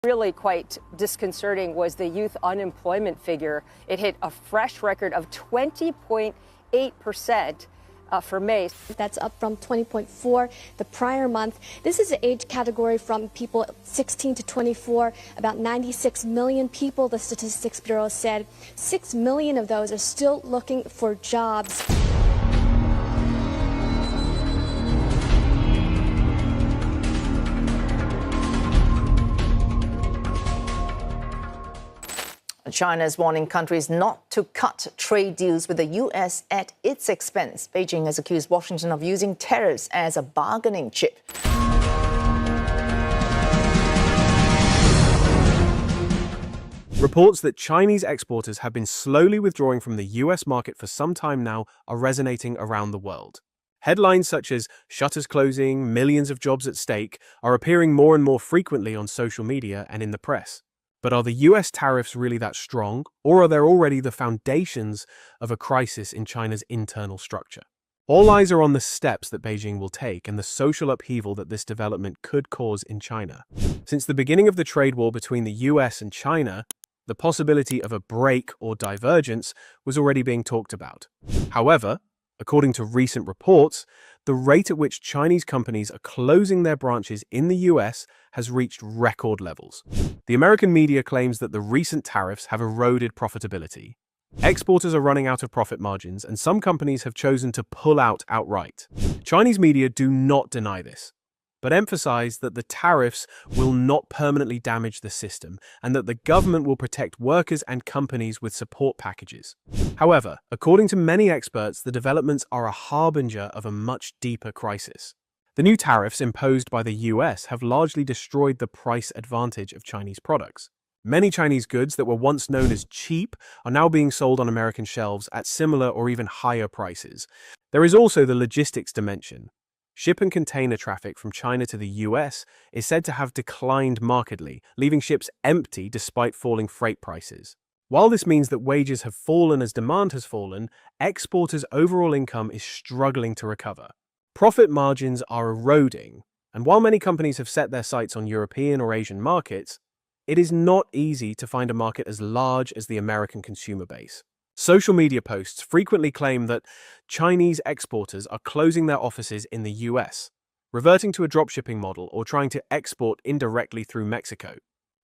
Really quite disconcerting was the youth unemployment figure. It hit a fresh record of 20.8%. For May. That's up from 20.4 the prior month. This is the age category from people 16 to 24, about 96 million people, the Statistics Bureau said. 6 million of those are still looking for jobs. China is warning countries not to cut trade deals with the U.S. at its expense. Beijing has accused Washington of using tariffs as a bargaining chip. Reports that Chinese exporters have been slowly withdrawing from the U.S. market for some time now are resonating around the world. Headlines such as shutters closing, millions of jobs at stake are appearing more and more frequently on social media and in the press. But are the US tariffs really that strong, or are there already the foundations of a crisis in China's internal structure? All eyes are on the steps that Beijing will take and the social upheaval that this development could cause in China. Since the beginning of the trade war between the US and China, the possibility of a break or divergence was already being talked about. However, according to recent reports, the rate at which Chinese companies are closing their branches in the US has reached record levels. The American media claims that the recent tariffs have eroded profitability. Exporters are running out of profit margins, and some companies have chosen to pull out outright. Chinese media do not deny this, but emphasize that the tariffs will not permanently damage the system and that the government will protect workers and companies with support packages. However, according to many experts, the developments are a harbinger of a much deeper crisis. The new tariffs imposed by the US have largely destroyed the price advantage of Chinese products. Many Chinese goods that were once known as cheap are now being sold on American shelves at similar or even higher prices. There is also the logistics dimension. Ship and container traffic from China to the US is said to have declined markedly, leaving ships empty despite falling freight prices. While this means that wages have fallen as demand has fallen, exporters' overall income is struggling to recover. Profit margins are eroding, and while many companies have set their sights on European or Asian markets, it is not easy to find a market as large as the American consumer base. Social media posts frequently claim that Chinese exporters are closing their offices in the US, reverting to a dropshipping model or trying to export indirectly through Mexico.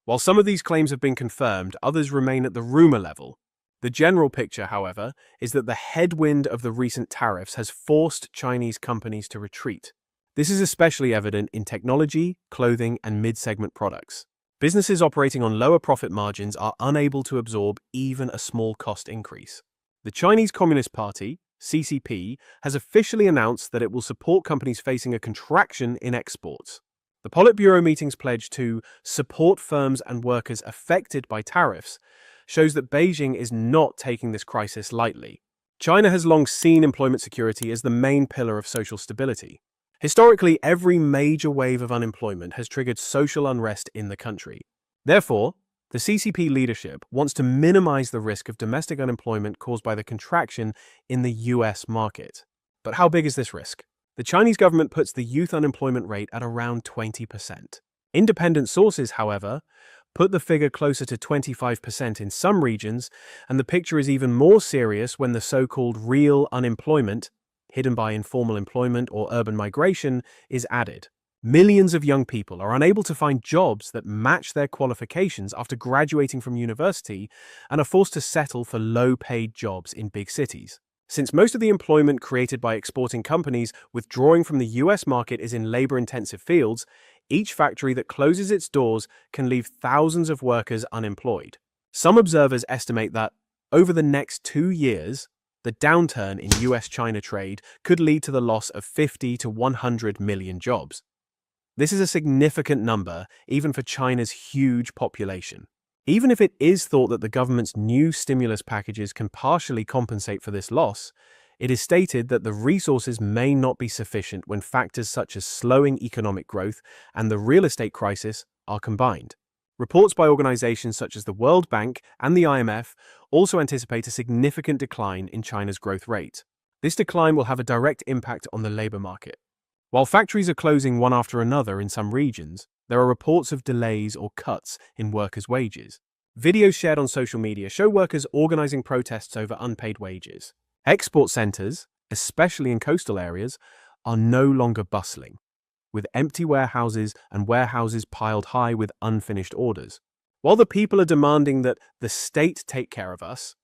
While some of these claims have been confirmed, others remain at the rumor level. The general picture, however, is that the headwind of the recent tariffs has forced Chinese companies to retreat. This is especially evident in technology, clothing, and mid-segment products. Businesses operating on lower profit margins are unable to absorb even a small cost increase. The Chinese Communist Party, CCP, has officially announced that it will support companies facing a contraction in exports. The Politburo meeting's pledge to support firms and workers affected by tariffs shows that Beijing is not taking this crisis lightly. China has long seen employment security as the main pillar of social stability. Historically, every major wave of unemployment has triggered social unrest in the country. Therefore, the CCP leadership wants to minimize the risk of domestic unemployment caused by the contraction in the US market. But how big is this risk? The Chinese government puts the youth unemployment rate at around 20%. Independent sources, however, put the figure closer to 25% in some regions, and the picture is even more serious when the so-called real unemployment, hidden by informal employment or urban migration, is added. Millions of young people are unable to find jobs that match their qualifications after graduating from university and are forced to settle for low-paid jobs in big cities. Since most of the employment created by exporting companies withdrawing from the US market is in labor-intensive fields, each factory that closes its doors can leave thousands of workers unemployed. Some observers estimate that, over the next 2 years, the downturn in US-China trade could lead to the loss of 50 to 100 million jobs. This is a significant number, even for China's huge population. Even if it is thought that the government's new stimulus packages can partially compensate for this loss, it is stated that the resources may not be sufficient when factors such as slowing economic growth and the real estate crisis are combined. Reports by organizations such as the World Bank and the IMF also anticipate a significant decline in China's growth rate. This decline will have a direct impact on the labor market. While factories are closing one after another in some regions, There are reports of delays or cuts in workers' wages. Videos shared on social media show workers organizing protests over unpaid wages. Export centers, especially in coastal areas, are no longer bustling, with empty warehouses and warehouses piled high with unfinished orders. While the people are demanding that the state take care of us,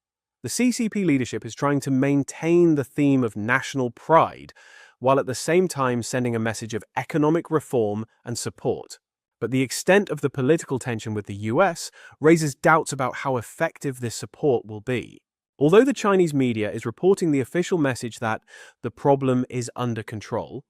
the CCP leadership is trying to maintain the theme of national pride, while at the same time sending a message of economic reform and support. But the extent of the political tension with the US raises doubts about how effective this support will be. Although the Chinese media is reporting the official message that the problem is under control,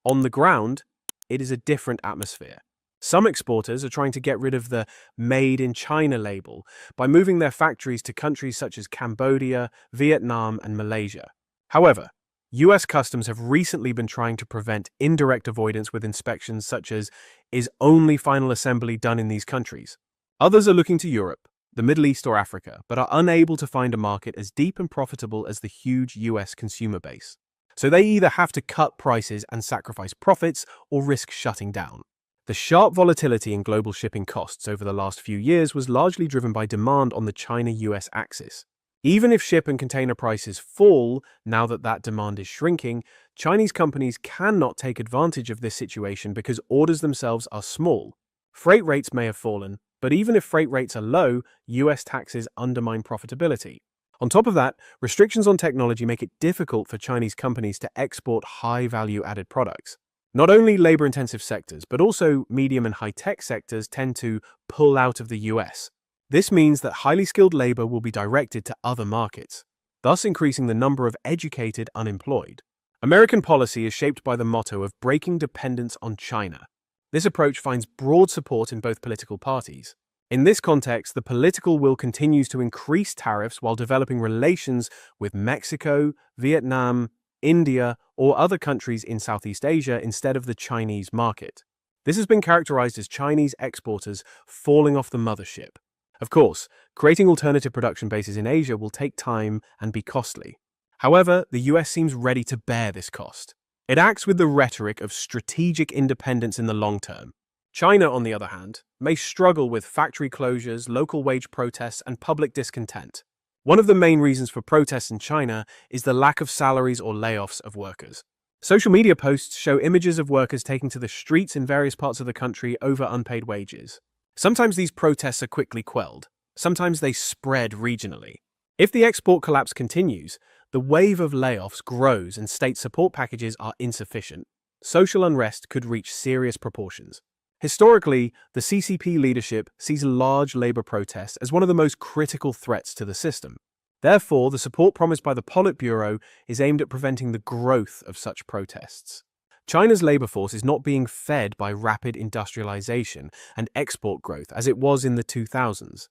on the ground, it is a different atmosphere. Some exporters are trying to get rid of the Made in China label by moving their factories to countries such as Cambodia, Vietnam, and Malaysia. However, US customs have recently been trying to prevent indirect avoidance with inspections such as, is only final assembly done in these countries? Others are looking to Europe, the Middle East or Africa, but are unable to find a market as deep and profitable as the huge US consumer base. So they either have to cut prices and sacrifice profits or risk shutting down. The sharp volatility in global shipping costs over the last few years was largely driven by demand on the China-US axis. Even if ship and container prices fall, now that that demand is shrinking, Chinese companies cannot take advantage of this situation because orders themselves are small. Freight rates may have fallen, but even if freight rates are low, US taxes undermine profitability. On top of that, restrictions on technology make it difficult for Chinese companies to export high-value added products. Not only labor-intensive sectors, but also medium and high-tech sectors tend to pull out of the US. This means that highly skilled labor will be directed to other markets, thus increasing the number of educated unemployed. American policy is shaped by the motto of breaking dependence on China. This approach finds broad support in both political parties. In this context, the political will continues to increase tariffs while developing relations with Mexico, Vietnam, India, or other countries in Southeast Asia instead of the Chinese market. This has been characterized as Chinese exporters falling off the mothership. Of course, creating alternative production bases in Asia will take time and be costly. However, the US seems ready to bear this cost. It acts with the rhetoric of strategic independence in the long term. China, on the other hand, may struggle with factory closures, local wage protests, and public discontent. One of the main reasons for protests in China is the lack of salaries or layoffs of workers. Social media posts show images of workers taking to the streets in various parts of the country over unpaid wages. Sometimes these protests are quickly quelled. Sometimes they spread regionally. If the export collapse continues, the wave of layoffs grows and state support packages are insufficient. Social unrest could reach serious proportions. Historically, the CCP leadership sees large labor protests as one of the most critical threats to the system. Therefore, the support promised by the Politburo is aimed at preventing the growth of such protests. China's labor force is not being fed by rapid industrialization and export growth as it was in the 2000s.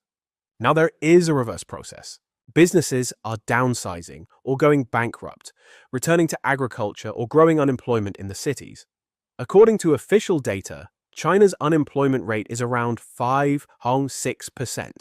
Now there is a reverse process. Businesses are downsizing or going bankrupt, returning to agriculture or growing unemployment in the cities. According to official data, China's unemployment rate is around 5.6%.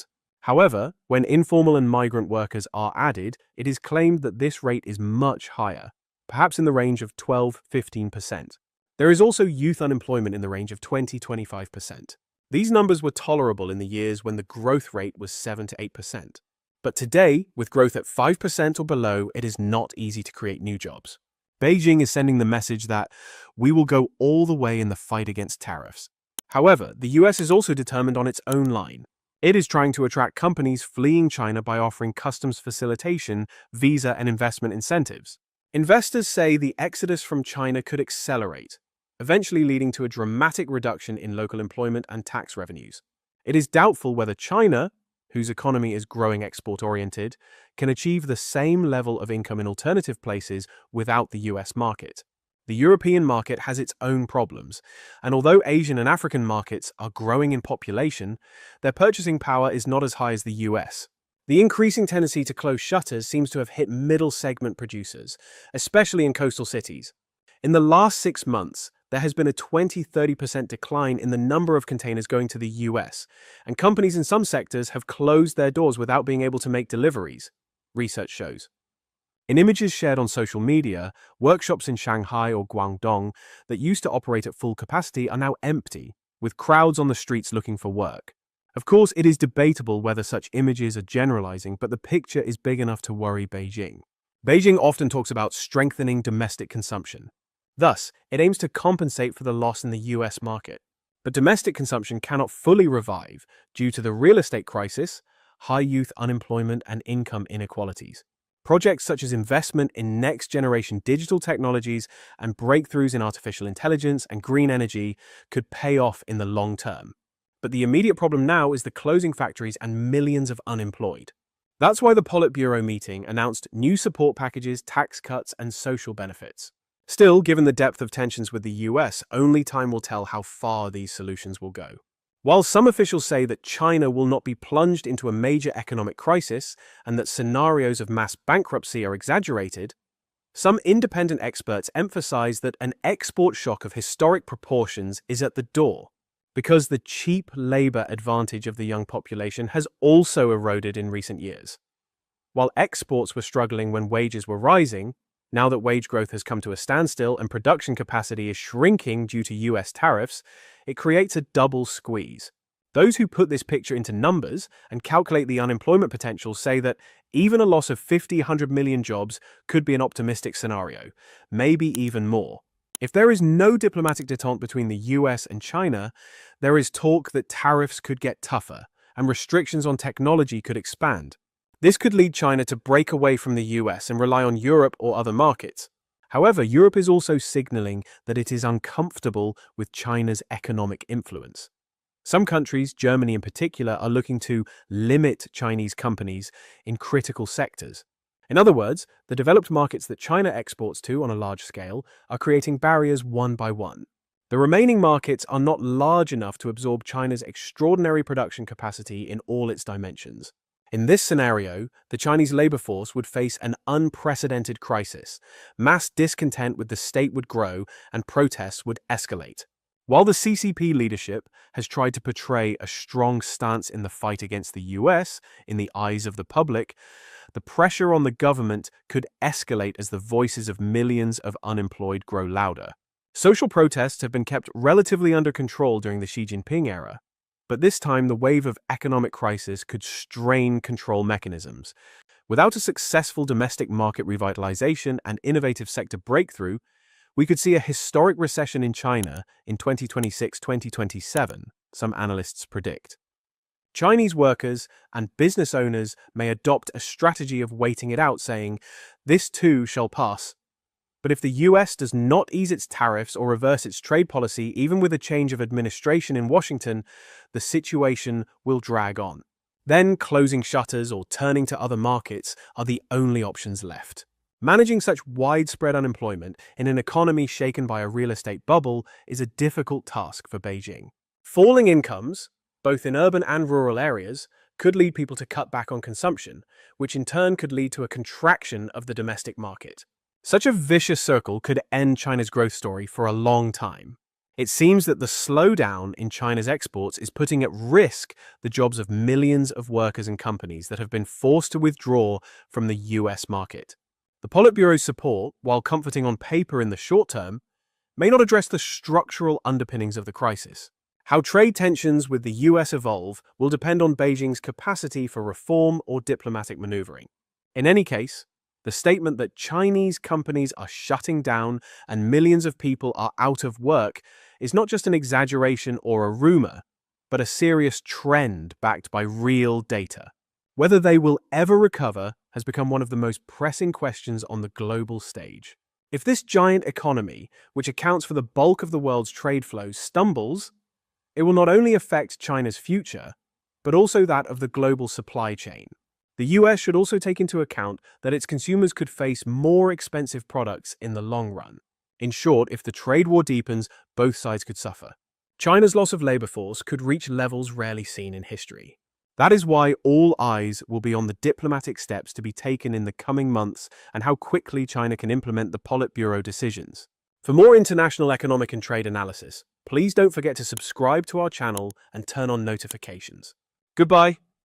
However, when informal and migrant workers are added, it is claimed that this rate is much higher, perhaps in the range of 12–15%. There is also youth unemployment in the range of 20–25%. These numbers were tolerable in the years when the growth rate was 7–8%. But today, with growth at 5% or below, it is not easy to create new jobs. Beijing is sending the message that we will go all the way in the fight against tariffs. However, the US is also determined on its own line. It is trying to attract companies fleeing China by offering customs facilitation, visa, and investment incentives. Investors say the exodus from China could accelerate, eventually leading to a dramatic reduction in local employment and tax revenues. It is doubtful whether China, whose economy is growing export-oriented, can achieve the same level of income in alternative places without the US market. The European market has its own problems, and although Asian and African markets are growing in population, their purchasing power is not as high as the US. The increasing tendency to close shutters seems to have hit middle-segment producers, especially in coastal cities. In the last 6 months, there has been a 20–30% decline in the number of containers going to the US, and companies in some sectors have closed their doors without being able to make deliveries, research shows. In images shared on social media, workshops in Shanghai or Guangdong that used to operate at full capacity are now empty, with crowds on the streets looking for work. Of course, it is debatable whether such images are generalizing, but the picture is big enough to worry Beijing. Beijing often talks about strengthening domestic consumption. Thus, it aims to compensate for the loss in the US market. But domestic consumption cannot fully revive due to the real estate crisis, high youth unemployment, and income inequalities. Projects such as investment in next-generation digital technologies and breakthroughs in artificial intelligence and green energy could pay off in the long term. But the immediate problem now is the closing factories and millions of unemployed. That's why the Politburo meeting announced new support packages, tax cuts, and social benefits. Still, given the depth of tensions with the US, only time will tell how far these solutions will go. While some officials say that China will not be plunged into a major economic crisis and that scenarios of mass bankruptcy are exaggerated, some independent experts emphasize that an export shock of historic proportions is at the door, because the cheap labor advantage of the young population has also eroded in recent years. While exports were struggling when wages were rising, now that wage growth has come to a standstill and production capacity is shrinking due to US tariffs, it creates a double squeeze. Those who put this picture into numbers and calculate the unemployment potential say that even a loss of 100 million jobs could be an optimistic scenario, maybe even more. If there is no diplomatic détente between the US and China, there is talk that tariffs could get tougher and restrictions on technology could expand. This could lead China to break away from the US and rely on Europe or other markets. However, Europe is also signaling that it is uncomfortable with China's economic influence. Some countries, Germany in particular, are looking to limit Chinese companies in critical sectors. In other words, the developed markets that China exports to on a large scale are creating barriers one by one. The remaining markets are not large enough to absorb China's extraordinary production capacity in all its dimensions. In this scenario, the Chinese labor force would face an unprecedented crisis. Mass discontent with the state would grow and protests would escalate. While the CCP leadership has tried to portray a strong stance in the fight against the US in the eyes of the public, the pressure on the government could escalate as the voices of millions of unemployed grow louder. Social protests have been kept relatively under control during the Xi Jinping era. But this time, the wave of economic crisis could strain control mechanisms. Without a successful domestic market revitalization and innovative sector breakthrough, we could see a historic recession in China in 2026-2027, some analysts predict. Chinese workers and business owners may adopt a strategy of waiting it out, saying, "This too shall pass." But if the US does not ease its tariffs or reverse its trade policy, even with a change of administration in Washington, the situation will drag on. Then closing shutters or turning to other markets are the only options left. Managing such widespread unemployment in an economy shaken by a real estate bubble is a difficult task for Beijing. Falling incomes, both in urban and rural areas, could lead people to cut back on consumption, which in turn could lead to a contraction of the domestic market. Such a vicious circle could end China's growth story for a long time. It seems that the slowdown in China's exports is putting at risk the jobs of millions of workers and companies that have been forced to withdraw from the US market. The Politburo's support, while comforting on paper in the short term, may not address the structural underpinnings of the crisis. How trade tensions with the US evolve will depend on Beijing's capacity for reform or diplomatic maneuvering. In any case, the statement that Chinese companies are shutting down and millions of people are out of work is not just an exaggeration or a rumor, but a serious trend backed by real data. Whether they will ever recover has become one of the most pressing questions on the global stage. If this giant economy, which accounts for the bulk of the world's trade flows, stumbles, it will not only affect China's future, but also that of the global supply chain. The US should also take into account that its consumers could face more expensive products in the long run. In short, if the trade war deepens, both sides could suffer. China's loss of labor force could reach levels rarely seen in history. That is why all eyes will be on the diplomatic steps to be taken in the coming months and how quickly China can implement the Politburo decisions. For more international economic and trade analysis, please don't forget to subscribe to our channel and turn on notifications. Goodbye.